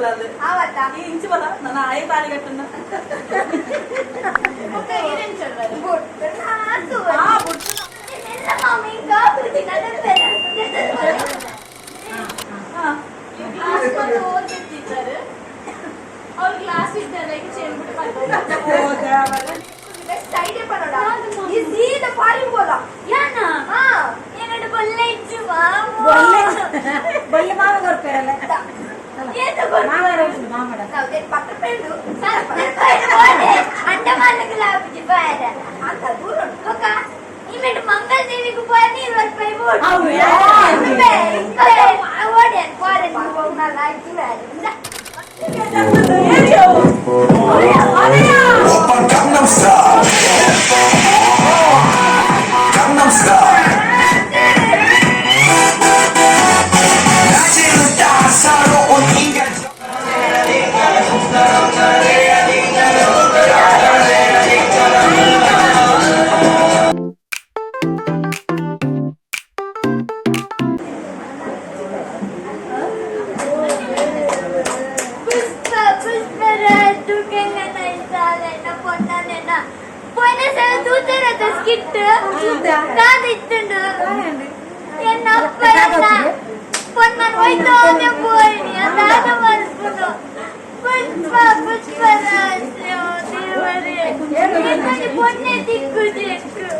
ಅದು ಈ ಇಂಚು ಬಲ ನನ್ನ ಆಯ ತಾಳಿ ಕಟ್ಟನ್ನ ಓದ್ತಿದ್ದಾರೆ ಅವ್ರ ಕ್ಲಾಸ್ ಇದ್ದಾರೆ साइड पर उड़ा ये सीधा फारिंग बोला या ना हां ಏನದು ಬಲ್ಲೆ ಇಚ್ಚು ಬಲ್ಲೆ ಮಾವ ಕೊರ್ಪೆರಲ್ಲ ಏತ ಮಾಮಡ ನಾವೇ ಪಕ್ಕ ಪೆಂಡು ಅಂಡ ಮಾಲಕಲ ಬಿಜಿ ಬಾಯದ ಅಂತ ದೂರ ಹೋಗ ಇಮೆಂಟ್ ಮಂಗಲ್ ದೇವಿಗೆ ಹೋಗಿ ರೂಪಾಯಿ ಬೋರ್ಡ್ ಓಡಿ ಫಾರಿನ್ ಹೋಗ್ನಾ ಲೈಕ್ ಇಲ್ಲ Gangnam Style. Gangnam Style. 낮에는 따사로운 인간. കിട്ട് കാതിട്ടുണ്ട് എന്നപ്പ പൊന്മൻ വൈതോനെ പോയിനി അതാണ് മറക്കുന്നു പുഷ്പ പുഷ്പരാജോ ದೇವರೇ ಏಕನಿ ಪೊನ್ನೆ ದಿಕ್ಕು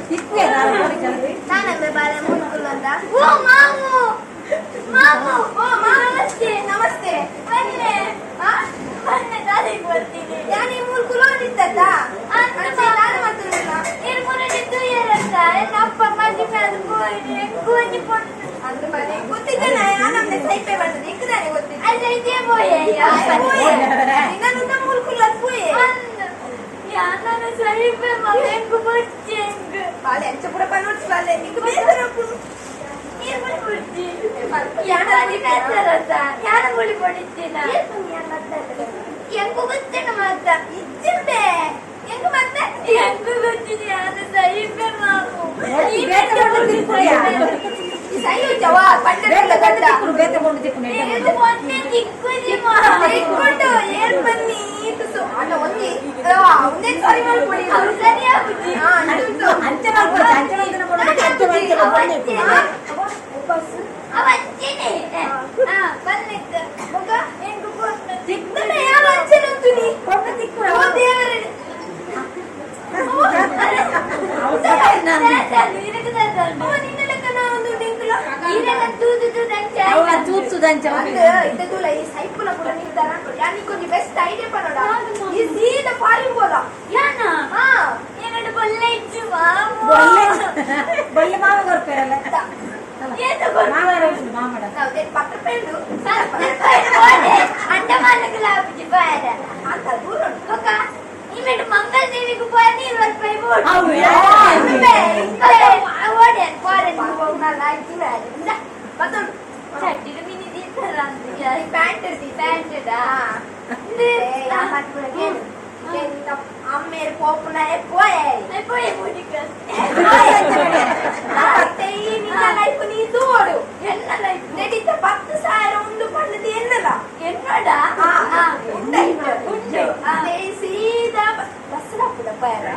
ದಿಕ್ಕು ನಾನಂದ್ರೆ ಬಾಳೆ ಮುನ್ಕುಲಂದ ಓ ಮಾಮು ಮಾಮು ಓ ನಮಸ್ತೆ ನಮಸ್ತೆ ಬನ್ನಿ ಬನ್ನಿ ದಾರಿಗೆ ಬರ್ತೀನಿ ಯಾನಿ ಮುನ್ಕುಲೋಡಿದ್ದಲ್ಲ ಅಂತ ನಾನು ಮಾತಾಡಲ್ಲ ಏನು ಮುರಡಿದ್ದು ಏನಂತ ನನ್ನ ಅಪ್ಪ ಮನೆ ಮೇಲೆ ಹೋಗಿ ಕೂನಿ ಪೊಟ್ಟು ಅಂದ್ರೆ ಮನೆ ಗೊತ್ತಿದ್ದೆ ನಮ್ಮನೆ ಸೈಪೆ ಬರ್ತದೆ ಇಕ್ಕದಾನೆ ಗೊತ್ತಿದ್ದೆ ಅಲ್ಲ ಇದೇ ಬೋಯೆ ಇನ್ನೊಂದ ಮುನ್ಕುಲದ ಪೋಯೆ ಯಾನನ ಸೈಪೆ ಮನೆಂಗು ಬಚ್ಚೆಂಗು ಬಾಳೆ ಅಂಚ ಪುರ ಪನೋಟ್ಸ್ ಬಾಳೆ ಇಕ್ಕ ಬೇಸರಪ್ಪು ಏನು ಬುದ್ಧಿ ಯಾನ ನಿನ್ನಂತರತ ಯಾನ ಮುಳಿ ಪಡಿಸ್ತೀನ ಹೆಂಗು ಗೊತ್ತೇನ ಮಾತ ಇದ್ದಿಂದೆ ಹೆಂಗು ಮತ್ತೆ ಹೆಂಗು ಗೊತ್ತಿದೆ ಯಾನ ಸೈಪೆ ಮಾಮು ಸೈಯು ಜವಾ ಪಂಡದ ಗಡ್ಡ ಇದು ಮೊನ್ನೆ ದಿಕ್ಕುಜಿ ಇಟ್ಕೊಂಡು ಏನ್ ಬನ್ನಿ ತುಸು ಅಣ್ಣ ಒಂದಿ ಒಂದೇ ಸಾರಿ ಮಾಡ್ಕೊಳ್ಳಿ ಸರಿಯಾ ಬುದ್ಧಿ ಅಂಚೆ ಅವಚ್ಚೇನೆ ಬನ್ನಿದ್ದ ಮಗ ಹೆಂಗು ಕೊಟ್ಟ ದಿಕ್ಕನೆ ಯಾವ ಅಂಚೆ ನಂತುನಿ ಕೊಟ್ಟ ದಿಕ್ಕುರ ಓ ದೇವರೇ ఇద్దరు ఈ సైపుల కూడా నిల్దారా యాని కొన్ని బెస్ట్ ఐడియా పనోడా ఈ సీదా ఫారిన్ పోలా ಯಾನಾ ಏನದು ಬಲ್ಲೆ ಇಚ್ಚು ಬಲ್ಲೆ ಮಾವ ಕೊರ್ಪೆರಲ್ಲ ಏತು ಮಾಮಡ ನಾವೇ ಪಕ್ಕ ಪೆಂಡು ಅಂಡ ಮಾಲಕಲ ಬಿಜಿ ಬಾಯದ ಅಂತ ದೂರ ಹೋಗ ಇಮೆಂಟ್ ಮಂಗಲ್ ದೇವಿಗೆ ಹೋಗಿ ರೂಪಾಯಿ ಬೋರ್ಡ್ ಓಡಿ ಫಾರಿನ್ ಹೋಗ್ನಾ ಲೈಕ್ ಇಲ್ಲ ಮತ್ತೊಂದು ಚಡ್ಡಿನ ಮಿನಿ ದೀತರ ಅಂತ ಪ್ಯಾಂಟ್ ಪ್ಯಾಂಟಾ ಅಮ್ಮೇರು ಪೋಪುನ ಎಪ್ಪೋಯೆ ಪೋಯೆ ಮುಡಿಕಸ್ ಲೈಫ್ ನೀ ತೋಡು ಎನ್ನ ಲೈಫ್ ನಡೀತ 10,000 ಉಂಡು ಪಂಡದು ಎನ್ನಲ್ಲ ಎನ್ನಡ ಉಂಡಾಯ್ತು ಉಂಡು ಸೀದಾ ಬಸ್ಸರಾಪುದ ಪಯರ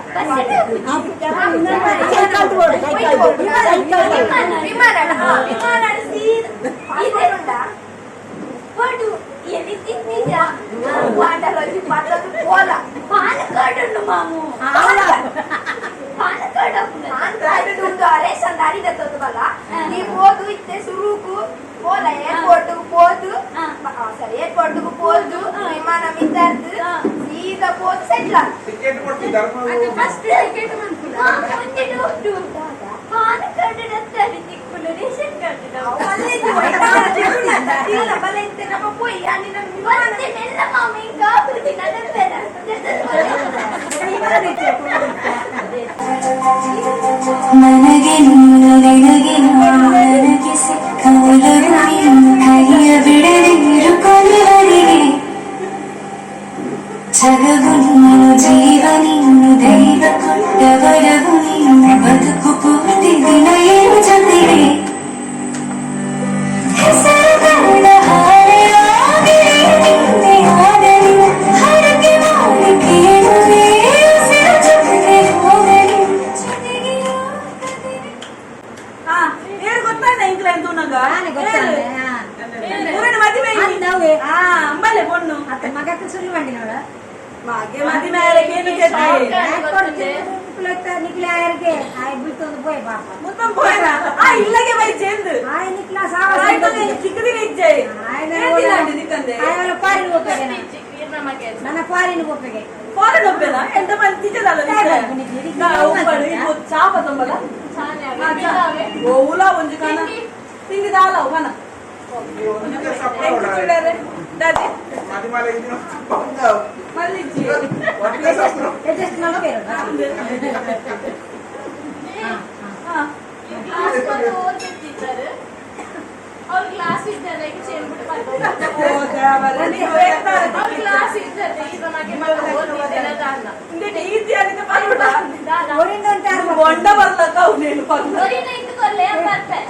ವಿಮಾನ ಸೀದಾ ಉಂಡ ಪಡು ಎಲ್ಲಿ ತಿನ್ನಿಜ ವಾಟರಲ್ಲಿ ಪತ್ತದು ಪೋಲ ಪಾನಕಾಡು ಮಾಮು ಪಾನಕಾಡು ಪಾನಕಾಡು ಉಂಡು ರೇಷನ್ ದಾರಿದ ತೊಂದಲ್ಲ ನೀವು ಹೋದು ಇತ್ತೆ ಸುರುಕು ಪೋಲ ಏರ್ಪೋರ್ಟ್ ಹೋದು ಸರಿ ಏರ್ಪೋರ್ಟ್ ಹೋದು ವಿಮಾನ ಮಿದ್ದಾರ್ದು ಸೀದಾ ಹೋದು ಸೆಟ್ಲ ಟಿಕೆಟ್ ಕೊಡ್ತಿದ್ದಾರೆ ಫಸ್ಟ್ ಟಿಕೆಟ್ ಮಾಡ್ಕೊಳ್ಳ ಮುಂದೆ ಡೋಟು ಪಾನಕಾಡು ರತ್ತಾರೆ ತಿಕ್ಕುಲು ರೇಷನ್ ಕಾರ್ಡ್ ಇಲ್ಲ ಬಲ ಇತ್ತೆ ನಮ್ಮ ಪೋಯಿ ಅಲ್ಲಿ ನಮ್ಮ ಬಂದೆಲ್ಲ ಮಾಮಿ ಕಾಪುದಿ ನಡಬೇಡ ನನಗೆ ನೀನು ನಿನಗೆ ನನಗೆ ಸಿಕ್ಕ ಒಲವು ನೀನು ಕೈಯ ಬಿಡದೆ ಇರುಕೊಳ್ಳುವರಿಗೆ ಜಗವು ನೀನು ಜೀವ ನೀನು ದೈವ ಕೊಟ್ಟ ವರವು ನೀನು ಬದುಕು ಪೂರ್ತಿ ದಿನ ಏನು ಜೊತೆಗೆ ಹೆಸರುಗಳ ಸುಳ್ಳು ಮಾಡಿನೋಳ ಮಾಗೆ ಮದಿ ಮೇರೆಗೆ ಏನು ಕೇಳ್ತಾಯಿ ನಿಕ್ಲೆ ಯಾರಿಗೆ ಆಯ್ ಬಿಡ್ತೊಂದು ಪೋಯ್ ಬಾಪ ಮುತ್ತಂ ಪೋಯನಾ ಆ ಇಲ್ಲಗೆ ಬೈ ಚೇಂದ್ ಆಯ್ ನಿಕ್ಲ ಸಾವ ಆಯ್ತು ಚಿಕ್ಕದಿನ ಇಜ್ಜೆ ಆಯ್ ಹೇಳ್ತಿಲ್ಲ ನಿಕ್ಕಂದೆ ಆಯ್ ಪಾರಿನ ಒಪ್ಪಗೆ ನನ್ನ ಪಾರಿನ ಒಪ್ಪಗೆ ಫಾರಿನ್ ಒಪ್ಪೆನಾ ಎಂತ ಮಂದಿ ತಿಜದಲ್ಲ ನಾ ಒಪ್ಪಡು ಇದು ಚಾಪ ತಂಬಲ ಓಲ ಒಂಜಿ ಕಾನ ತಿಂಡಿ ದಾಲ ಕನ ದಾದಿ ಮದಿಮಾಲೆ ಇದೀನ ಬಂದ ಮಲ್ಲಿಜ್ಜಿ ಒಟ್ಟಿಗೆ ಸಸ್ತ್ರ ಎಷ್ಟು ನಮ್ಮ ಬೇರೆ ಅವ್ರ ಕ್ಲಾಸ್ ಇದ್ದಾರೆ ಓ ದೇವರೇ ನೀವು ಹೇಳ್ತಾರೆ ಅವ್ರ ಕ್ಲಾಸ್ ಇದ್ದಾರೆ ಈಗ ನಮಗೆ ಓದಿದ್ದೆಲ್ಲ ದಾನ ಇಂದೆ ಈತಿ ಆಗಿದ ಪರೋಟ ಅವರಿಂದ ಒಂದು ಯಾರು ಬೊಂಡ ಬರ್ಲಕ್ಕ ಅವನೇನು ಪಂದ ಬರೀನ ಇಟ್ಟುಕೊಳ್ಳೆ ಬರ್ತೆ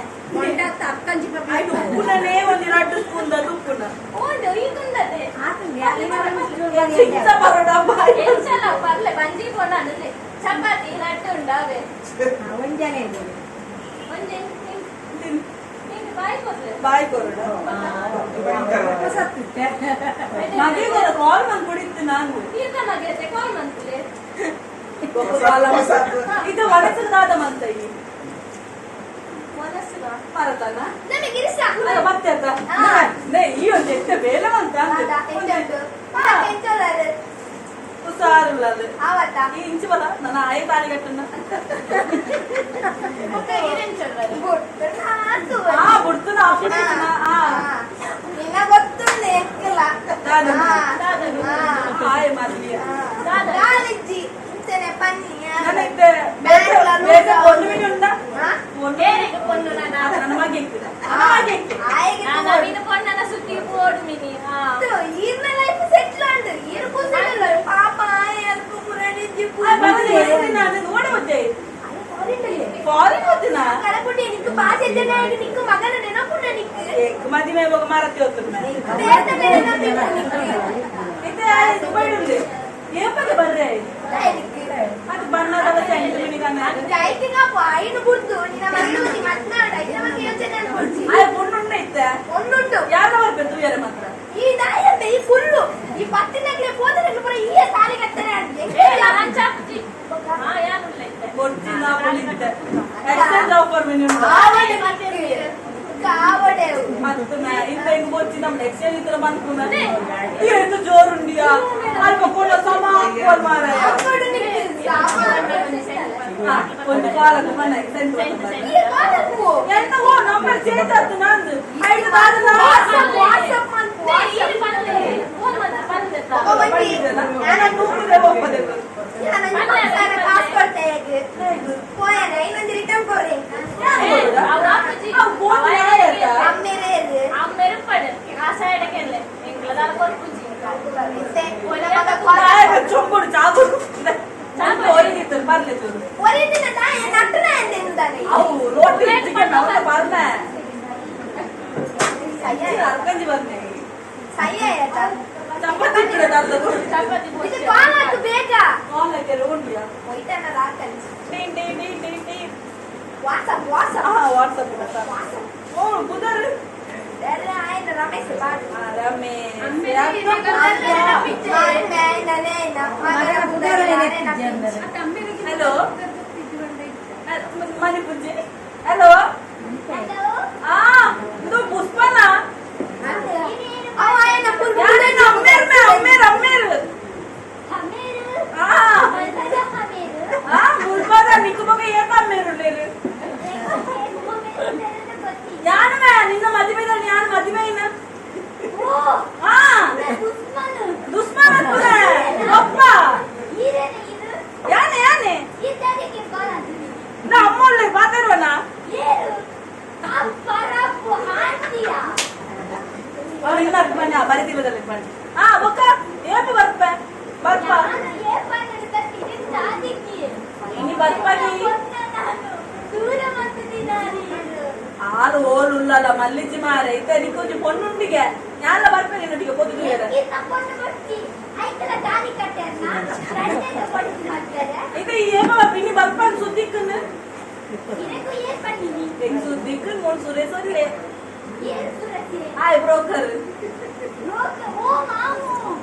ಆಯ್ತು ಉಪ್ಪುನೇ ಒಂದು 2 ಸ್ಪೂನ್ ದ ಉಪ್ಪುನ ಓದು ಈಗುಂದದೆ ಚಿಕ್ಕ ಪರೋಟ ಬಾಯಿ ಎಂಚಲ ಬರ್ಲೆ ಬಂದಿ ಕೊಡನದೆ ಚಪಾತಿ ಲಡ್ಡು ಉಂಡಾವೆ ಒಂಜಾನೆ ಇದೆ ಒಂದೇ ನಿಂಗೆ ಬಾಯಿ ಕೊಡ್ಲೆ ಬಾಯಿ ಕೊರೋಡ ಸತ್ತಿತ್ತೆ ಮಗೆ ಕಾಲ್ ಮಾಡಿ ಕುಡಿತು ನಾನು ಈಗ ನಮಗೆ ಕಾಲ್ ಮಾಡ್ತಿಲೆ ಇದು ಒಣಸದಾದ ಮಂತ ಈ ಮನಸ್ಸುಗ ಮರತನ ನಮಗೆ ಇರಿಸ ಮತ್ತೆ ಅದ ನೇ ಈ ಒಂದು ಎಷ್ಟ ಬೇಲೆ ಮಂತ ಸಾರುಲ್ಲ ಅದು ಈ ಇಂಚು ಬಲ ನನ್ನ ಆಯ ತಾಳಿ ಕಟ್ಟನ್ನ ಬಿಡ್ತು ನಾ ನಿನ್ನ ಗೊತ್ತುಂಡೆ ಎಕ್ಕಲ್ಲ ಆಯ ಮದ್ಲಿಯ ಗಾಲಿಜ್ಜಿ ಇಂತನೆ ಪನ್ನಿ ನನಗೆ ಬೇಗ ಒಂದು ಮಿನಿ ಉಂಡ ಬೇರೆಗೆ ಪೊನ್ನು ನನ್ನ ಮಗೆ ಇಕ್ಕಿದ ಮಗೆ ನಾನು ಪೊನ್ನನ ಸುತ್ತಿ ಓಡು ಮಿನಿ ಈರ್ನ ಲೈಫ್ ಸೆಟ್ಲ್ ಆಂಡ್ ಈರ್ ಕೂಸಲ್ಲ ಪಾಪ ಎಲ್ಕು ಮುರಡಿಜ್ಜಿ ನಾನು ನೋಡಿ ಮತ್ತೆ ಫಾರಿನ್ ಹೋಗ್ತೀನ ಕಳಪುಟ್ಟಿ ನಿಕ್ಕು ಪಾಸ್ ಎದ್ದನೆ ಆಗಿ ನಿಕ್ಕು ಮಗನ ನೆನಪುಂಡ ನಿಕ್ಕು ಮದಿಮೆ ಹೋಗ ಮಾರತಿ ಹೋಗ್ತದೆ ಬೇರ್ತನೆ ನೆನಪಿಲ್ಲ ಇದೆ ದುಬೈ ಉಂಡೆ ಏಪಗೆ ಬರ್ರೆ ಅದು ಬಣ್ಣದ ಜೈತಿಗ ಪಾಯಿನ ಬುಡ್ದು ನಿನ್ನ ಮಗಳು ನಿ ಮತ್ನಾಡ ಇದ ಬಗ್ಗೆ ಯೋಚನೆ ಅನ್ಕೊಳ್ಸಿ ಆಯ ಬುಣ್ಣುಂಡೆ ಇತ್ತೆ ಒಂದುಂಟು ಯಾರ ಬರ್ಬೇಕು ತೂಯರ ಮಾತ್ರ ಈ ದಾಯಂತೆ ಈ ಫುಲ್ಲು ಈ ಪತ್ತಿನಗ್ಲೆ ಪೋದರಕ್ಕೆ ಪುರ ಈ ತಾಲಿ ಕಟ್ಟನೆ ಆಡ್ದೆ ಕೊಡ್ತೀನಿ ನಾ ಪೊಲಿದ್ದೆ ಎಕ್ಸ್ಚೇಂಜ್ ಆಫರ್ ಮೆನು ಕಾವಡೆ ಮತ್ತೆ ಕಾವಡೆ ಮತ್ತು ಇಂತ ಹೆಂಗ್ ಬೋಚಿ ನಮ್ದು ಎಕ್ಸ್ಚೇಂಜ್ ಇದ್ರ ಬಂದ್ಕುನ ಏನು ಜೋರುಂಡಿಯಾ ಅಲ್ಪ ಕೂಡ ಸಮ ಹಾಕೋಲ್ ಮಾರಾಯ ಅಕ್ಕಡು ನಿಕ್ಕು ಸಾಮಾನು ಒಂದು ಕಾಲಕ್ಕೆ ಮನೆ ಸೆಂಟ್ ಈ ಕಾಲಕ್ಕೂ ಎಂತ ಹೋ ನಂಬರ್ ಚೇಂಜ್ ಆಯ್ತು ನಂದು ಐದು ದಾದ ವಾಟ್ಸಪ್ ಅಂತ ನಾನು ನೂರೇ ಒಪ್ಪದೆ ಕಾಸು ಕೊಡ್ತೆ ಪೋಯನ ಇನ್ನೊಂದು ರಿಟರ್ನ್ ಕೊಡ್ರಿ ಚೊಂಬುಡು ಚಾಬುಡು ಬರ್ಲೆ ಚೂರು ಒರಿದಿನ ತಾಯ ನಟ್ಟನ ಎಂದೆಂದಾನೆ ಅವು ರೋಟಿ ಚಿಕನ್ ಅವತ್ತ ಬರ್ಲೆ ಅರ್ಕಂಜಿ ಬರ್ಲೆ ಸಯ್ಯ ಆಯ್ತಾ ಚಪಾತಿ ಇಟ್ಟದ ಇದು ಕಾಲ್ ಹಾಕು ಬೇಗ ಕಾಲಕ್ಕೆ ರೋಟಿಯಾ ಹೋಯ್ತನ ರಾಕಲ್ ಟಿನ್ ಟಿನ್ ಟಿನ್ ಟಿನ್ ಟಿನ್ ವಾಟ್ಸಪ್ ವಾಟ್ಸಪ್ ಹಾ ವಾಟ್ಸಪ್ ಓ ಕುದರ್ ಬೇರೆ ಆಯ್ತು ರಮೇಶ್ ಬಾಡ್ ರಮೇಶ್ ಹಲೋ ಮನೆ ಪೂಜೆ ಹಲೋ ಆ ಇದು ಪುಷ್ಪನಾ ನಿನ್ನ ಮದುವೆದಲ್ಲಿ ನಾನು ಮದುವೆಯಿನ ದುಸ್ಮಾನ್ ಅಪ್ಪ ಯಾನೆ ಯಾನೆ ನಾ ಅಮ್ಮೊಳ್ಳೆ ಮಾತಾಡುವನ ಬನ್ನಿ ಬರಿತಿಲ್ಲದಲ್ಲಿ ಬನ್ನಿ ಬೊಕ್ಕ ಏಪು ಬರ್ಪ ಬರ್ಪ ಇನಿ ಬರ್ಪಾಗಿ ಹಾಲು ಓಲುಲ್ಲಲ್ಲ ಮಲ್ಲಿಜಿ ಮಾರೆ ಇತ್ತ ನಿಕ್ಕೊಂಚು ಪೊನ್ನುಂಡಿಗೆ ಯಾನ್ಲ ಬರ್ಪೇನೆ ನೊಟ್ಟಿಗೆ ಪೊದ್ದು ಇದು ಏಮ ಇನಿ ಬರ್ಪಾಗಿ ಸುದ್ದಿಕ್ಕನ್ನು ಹೆಂಗ್ ಸುದ್ದಿಕ್ಕನ್ ಮೊನ್ ಸುರೇಸೋದಿಲೆ ಆಯ್ broker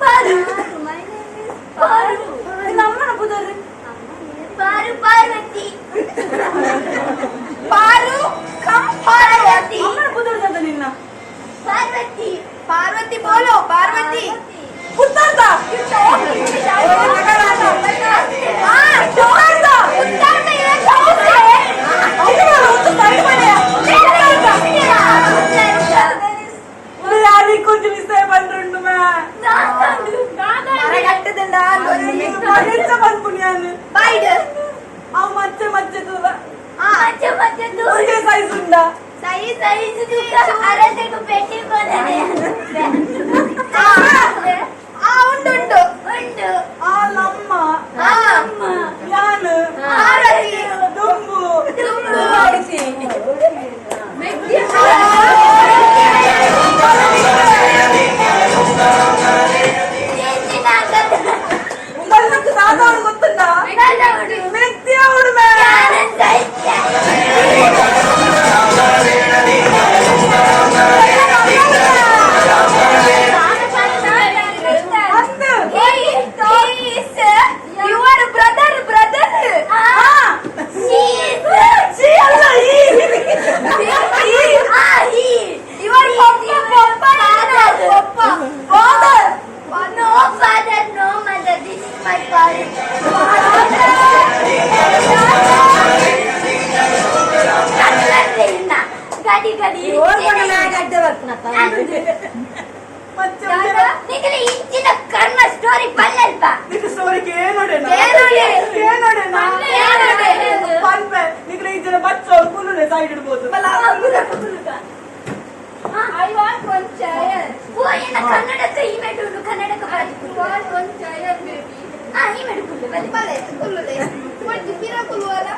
Paru. My name is Paru. ನಮ್ಮನ ಪುದರ್ Paru Parvati. ಪಾರು ಕಂ ಪಾರ್ವತಿ. ಅಮ್ಮನ ಪುದರ್ ಜದ ನಿನ್ನ Parvati. ಪಾರ್ವತಿ ಬೋಲೋ ಪಾರ್ವತಿ. ಪುತ್ತರ್ದ ಯಾರಿಗೆ కొంచెం ఇస్తే పండుండు మే అరగట్టదండా మరింత పనుకున్నాను బైడ్ ఆ మధ్య మధ్య దూర Macam-macam tu. ఒకే సైజు ఉందా Saya juga arah petti konané. ఆ ఉండు ఉండు Undu. ఆ లమ్మ Amma. యాను ఆరతి దుంబు Dumbu. உங்களுக்கு தாத்தாவோட ಗೊತ್ತುಂಟಾ ವ್ಯಕ್ತಿ ಅವಳು ಮೇ ಇಚ್ಚಿನ ಕರ್ಮ ಸ್ಟೋರಿ ಬಲ್ಲಲ್ಪ ನಿನ್ನ ಸ್ಟೋರಿಗೆ ಏನೋಡೇನಾ ಏನೋಡೇನಾ? ಪನ್ಪೆ ನಿನ್ನ ಈ ಜನ ಬಚ್ಚೋಳು ಕುಲ್ಲುನೆ ಸೈಡ್ ಇಡ್ಬೋದು I want one chair. ಓಯನ ಕನ್ನಡಕ್ಕೆ ಇಮೆಟ್ ಉಂಟು ಕನ್ನಡಕ್ಕೆ I want one chair, baby. ಇಮೆಟ್ Kullu ಬಲ್ಲಿ ಬಲೆ ಕುಲ್ಲುಲೆ ಒಂದು ಪಿರ ಕುಲ್ಲುವಲ್ಲ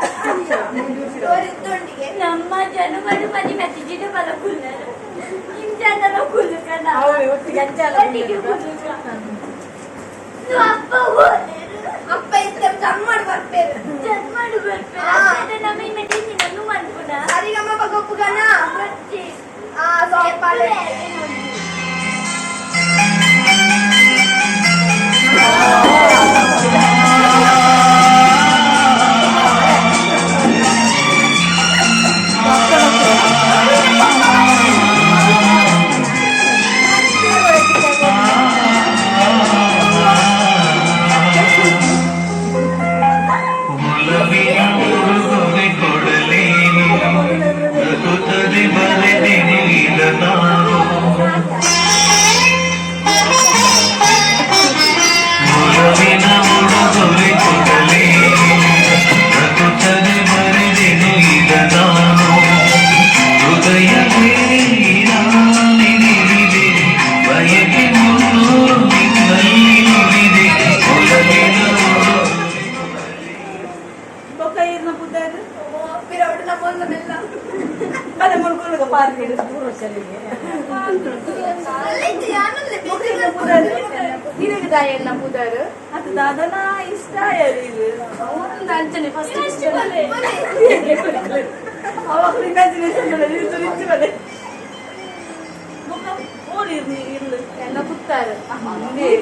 ಸ್ಟೋರಿ ತೊಂಡಿಗೆ ನಮ್ಮ ಜನಮಡು ಮನಿ ಮೆತ್ತಿಜಿಡು ಬಲ ಕುಲ್ಲರು ನಿಮ್ ಜನರ ಕುಲ್ಲು ಕಣ ಒಟ್ಟಿಗೆ ಕುಲ್ಲು ತು ಅಪ್ಪ ಓಲೇರು ಅಪ್ಪ ಇಷ್ಟ ಜನ್ಮಾಡ್ ಬರ್ಪೇರು ಜನ್ಮಡು ಬರ್ಪೇರು ನಮ್ಮ ಇಮೆಟಿಸಿ ನನ್ನು ಮಾಡ್ಕೊಡ ಸರಿಗಮ್ಮ ಬಗೊಪ್ಪುಗನ ಗೊತ್ತಿ ಸೋಪಾಲೆ ಒಲವಿನ ಉಡುಗೊರೆ ಕೊಡಲೇನು ರಘುತದೆ ಬರೆದೆನು ಇದ ನಾನು ಒಲವಿನ ಉಡುಗೊರೆ ಕೊಡಲೇನು ರಘುತದೆ ಬರೆದೆನು ಇದ ನಾನು ಹೃದಯವೇ ನಿಲ್ಲಿದೆ ಬಯಕೆ ಮುನ್ನೂರು ನಿನ್ನಲ್ಲಿ ನುಡಿದೆ ಒಲವಿನ ಬೊಕ್ಕ ಇರ್ನ ಪುದರ್ ಪಿರ ಒಟ್ಟು ನಮ್ಮ ಮೆಲ್ಲ ಬಲೆ ಮುಳ್ಕೊಳ್ಳುಗ ಪಾರ್ಕಿಡ್ ದೂರ ಚಲಿಗೆ ಅಲ್ಲಿಂದ ಯಾನಲ್ಲ ಬೇಕಿಲ್ಲ ಪುದರ್ ನಿನಗೆ ದಾಯಲ್ಲ ಮುದರು ಅದು ದಾದನ ಇಷ್ಟ ಯಾರಿದು ಒಂದು ಅಂಚನೆ ಫಸ್ಟ್ ಇಷ್ಟ ಅವಾಗ ಇಮ್ಯಾಜಿನೇಷನ್ ಬಲೆ ಇದು ರಿಚ್ ಬಲೆ ಓಡಿ ಇರ್ಲಿ ಎಲ್ಲ ಕುತ್ತಾರೆ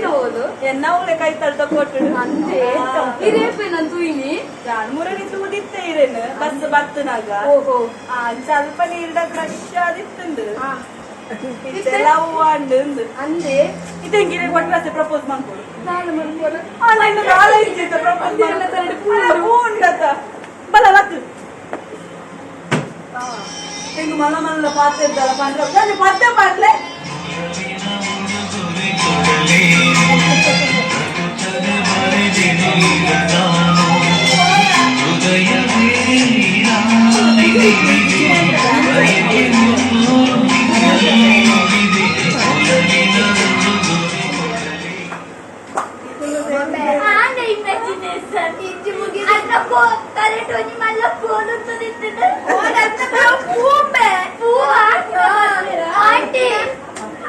ಹೋದು ಎನ್ನ ಅವಳೆ ಕೈ ತಳ್ತ ಕೊಟ್ಟು ಅಂತೆ ಹಿರೇಪೇನಂತೂ ಇನಿ ನಾನು ಮೂರನೇ ತೂದಿತ್ತೆ ಇರೇನು ಬಸ್ ಬರ್ತನಾಗ ಓಹೋ ಸ್ವಲ್ಪ ನೀರಿನ ಕ್ರಶ್ ಆದಿತ್ತುಂಡು ಇದೆಲ್ಲ ಹೂವ ಅಂಡು ಅಂದೆ ಇದಂಗಿರೆ ಕೊಟ್ಟರೆ ಪ್ರಪೋಸ್ ಮಾಡ್ಕೊಡು ನಾನು ಮಾಡ್ಬೋದು ಇನ್ನು ಕಾಲ ಇದ್ದಿದ್ದ ಪ್ರಪೋಸ್ ಪೂಂಡತ ಬಲ ಲತ್ತು ಹಿಂಗ ಮನ ಮನ ಪಾತ್ರ ಇದ್ದಲ್ಲ ಪಂದ್ರ ಪದ್ಯ ಮಾಡ್ಲೆ ಆಂಡ ಇಮ್ಯಾಜಿನೇಷನ್ ಇಜ್ಜಿ ಮುಗಿ ಅನ್ನಕೋ ಕರೆಂಟ್ ಹೋಗಿ ಮಲ್ಲ ಫೋನ್ ಉತ್ತದಿತ್ತು ಓಡಂತ ಪೂಂಬೆ ಪೂವಾ ಆಂಟಿ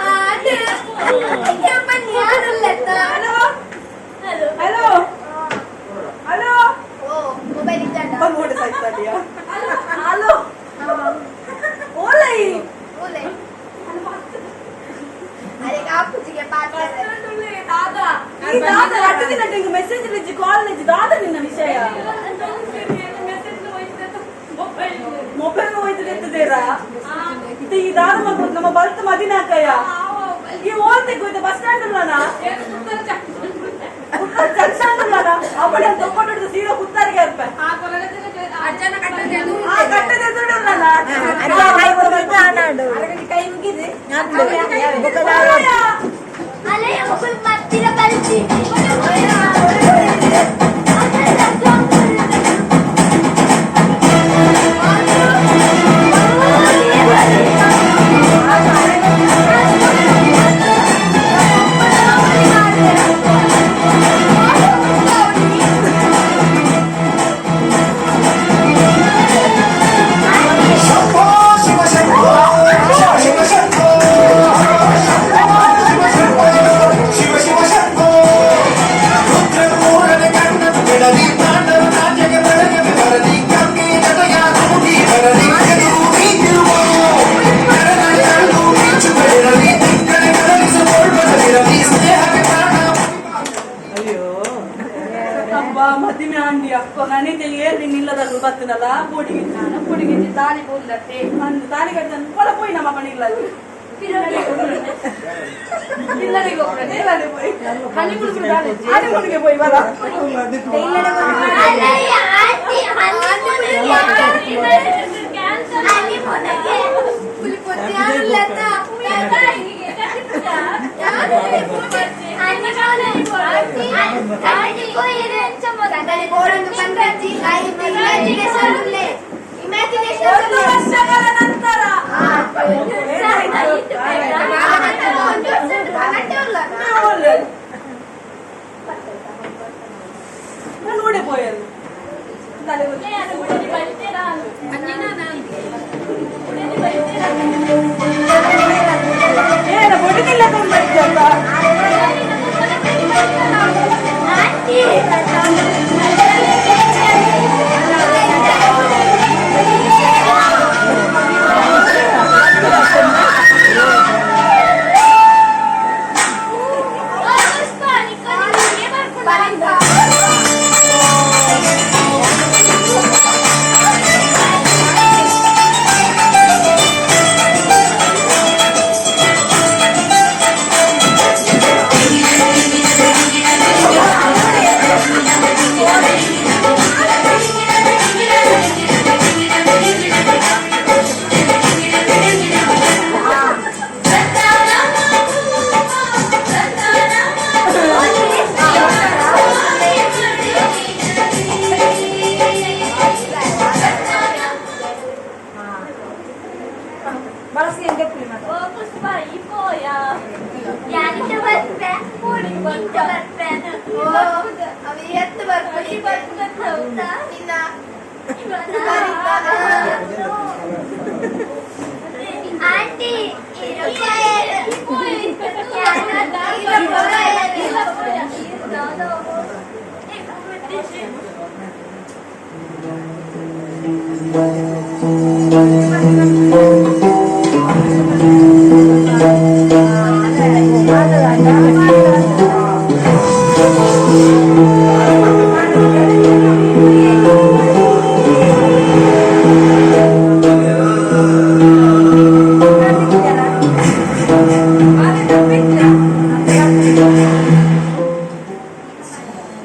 ಆಂಟಿ ಯಪ್ಪ ಯಾರಲ್ಲ ನಾನು ಹಲೋ ಹಲೋ ಹಲೋ ಓ ಮೊಬೈಲ್ ಇದ್ದಾಡ ಬಂದ್ಬಿಟ್ಟು ಸಾಯ್ತಾಡಿಯಾ ಹಲೋ ಓಲೈ ಓಲೆ ಅರೆ ಅಪ್ಪುಜಿಗೆ ಪಾತ್ರ ಈ ದಾದ ಅಡ್ಡ ದಿನ ನಿಂಗೆ ಮೆಸೇಜ್ ಇಜ್ಜಿ ಕಾಲ್ ಇಜ್ಜಿ ದಾದ ನಿನ್ನ ವಿಷಯ ಮೊಬೈಲ್ ಹೋಯ್ತದೆ ಎತ್ತದೇರಾ ಇದು ಈ ದಾದ ಮಾಡ್ಬೋದು ನಮ್ಮ ಬಲ್ತ್ ಮದಿನಾಕಯ್ಯ ಈ ಓದ್ತೆ ಹೋಯ್ತು ಬಸ್ ಸ್ಟ್ಯಾಂಡ್ ಅಲ್ಲನ ಜಂಕ್ಷನ್ ಅಲ್ಲನ ಅವಳ ತಗೊಂಡು ಸೀರಾ ಕುತ್ತಾರಿಗೆ ಅರ್ಪ ಕಟ್ಟದೆ ಕೈ ಮುಗಿದೆ ಅಲೆ ಒಬ್ಬ ಮತ್ತಿರ ಬಲ್ತಿ ಮದ್ದಿಮೆ ಅಂಡಿ ಅಪ್ಪ ನನಿಂದ ಏರ್ಲಿ ನಿಲ್ಲದಲ್ಲು ಬತ್ತನಲ್ಲ ಪುಡಿಗಿಂಚಿ ತಾಲಿ ಬೋಲ್ಲತ್ತೆ ಅಂದು ತಾಲಿ ಕಟ್ಟ ಕೊಳ ಪೋಯಿ ನಮ್ಮ ಮನೆಗಿಲ್ಲ ಹನಿಮೂನ್ಗೆ ಪೋಯಿ ಬರ ವರ್ಷಗಳ ನಂತರ ನೋಡೆ ಪೋಯದು ಏನ ಬಡಿದಿಲ್ಲ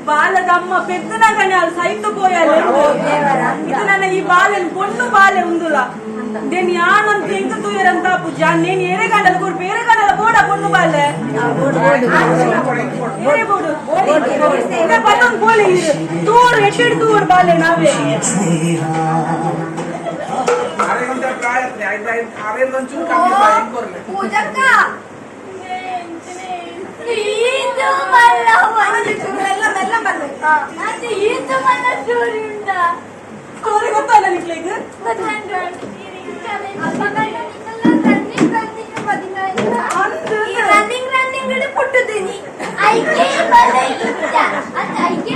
బాలదమ్మ పెద్దనగానే వాళ్ళు సైతుపోయాలి ఇది ನನ್ನ ಈ ಬಾಲೆನ್ పొన్ను బాలె ఉందులా నేను యానంత ఎంత దూరంత పూజా నేను ఏరే గంటల కూడా ಬೇರೆ గంటల బోడ పొన్ను బాలె ఏరే బోడు ఇంకా పదం పోలి తూర్ ఎట్టిడు తూర్ బాలె నావే ಅರೆ ಗಂಟೆ ಪ್ರಾಯತ್ನ ಅರೆ ಲಂಚು ಕಮ್ಮಿ ಬಾಯಿ ಕೊರ್ಲೆ ಪೂಜಕ್ಕ ಇದು ಮಲ್ಲ ಮೆಲ್ಲ ಮೆಲ್ಲ ಬನ್ನಿ ಅದು ಇದು ಮಲ್ಲ ಸ್ಟೋರಿ ಉಂಟಾ ಸ್ಟೋರಿ ಗೊತ್ತಲ್ಲ ನಿಕ್ಲಿಗೆ ರನ್ನಿಂಗ್ ಪುಟ್ಟದಿನಿ ಐಕೆ ಬಲ ಇತ್ತ ಅದು ಐಕೆ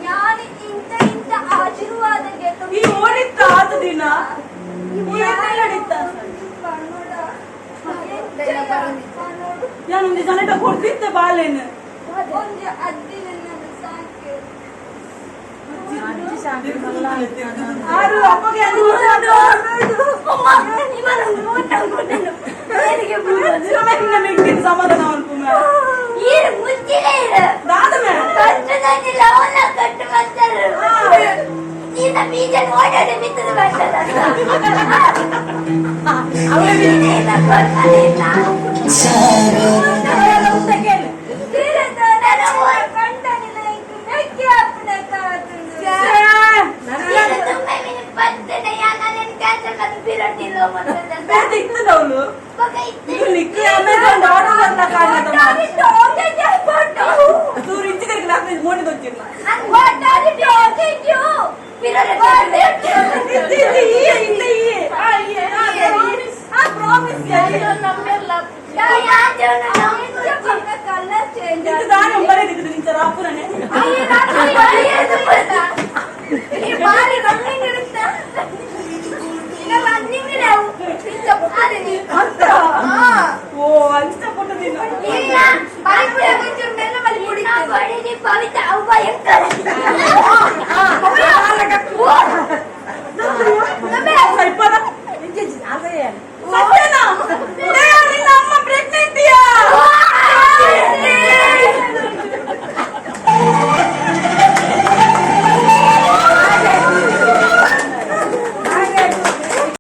ಯಾರು ಇಂತ ಆಶೀರ್ವಾದಕ್ಕೆ ಈ ಓಡಿತ್ತ ಆದ ದಿನ ಏನೆಲ್ಲ ನಡೀತ ಯಾನೊಂದು ಜನಟ ಕೊಡ್ತಿದ್ದೆ ಬಾಲೆನ್ ಒಂದು ಅದ್ದಿನ ಸಾಕು ಆರು ಅಪ್ಪಗೆ ಅದು ಸಮಾಧಾನ ಅನ್ಪುಮ ದಾದಮೆ ಇತ್ತದವಳು ನಿಕ್ಕೆ ಅಮೆಝಾನ್ ಆರ್ಡರ್ ಅನ್ನ ಕಾಣದ ಸೂರು ಇಂಚಿ ಕರಿಗೆ ನಾಲ್ಕು ಮೋಡಿ ಗೊತ್ತಿಲ್ಲ ಇಲ್ಲ